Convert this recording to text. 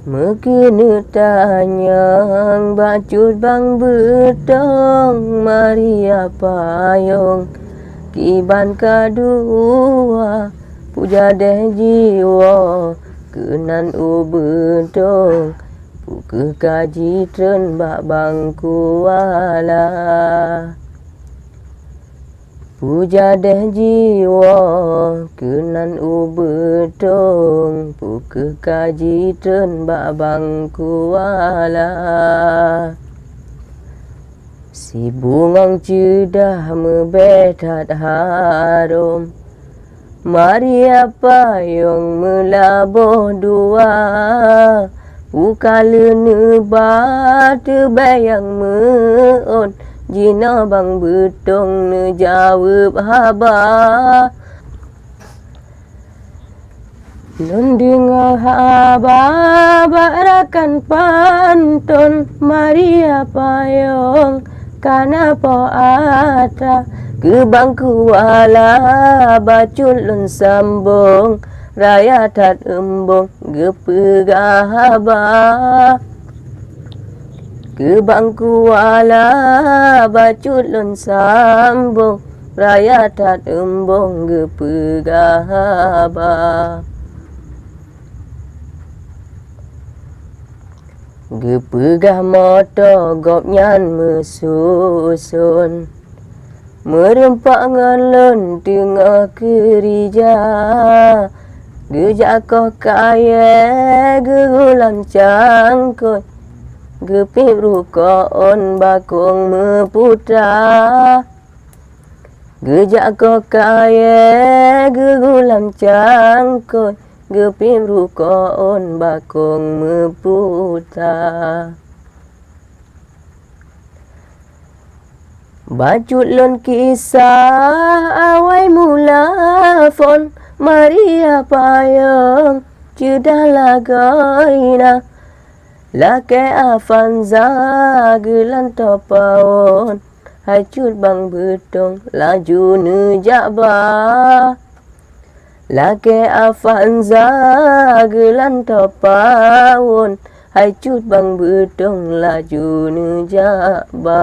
Mekena tanyang bacut bang betong Maria payung kiban kadua puja deh jiwa kenan ubentong puke kaji tren bak bangku wala puja deh jiwa kenan ubentong puke kaji tren bak bangku wala si bungong cedah mebetat harum Maria payung melabuh dua Ukala nebat bayang meon Jina bang betong ne jawab haba Nun dengar haba barakan pantun Maria payung kanapa ata ke bangku wala bacut lun sambung raya tat embung gepegah haba ke bangku wala bacut lun sambung raya tat embung gepegah haba gepegah moto gop nyan mesusun merempak ngalun tengah kerja gejakoh kaya gegulan cangkut gepip rukoon bakung meputra gejakoh kaya gegulan cangkut gepip rukoon bakung meputra Bacut lon kisah awai mula fon Maria payung cedah lagaina lake afanza gelan topaon hacut bang betong laju nejaba lake afanza gelan topaon hacut bang betong laju nejaba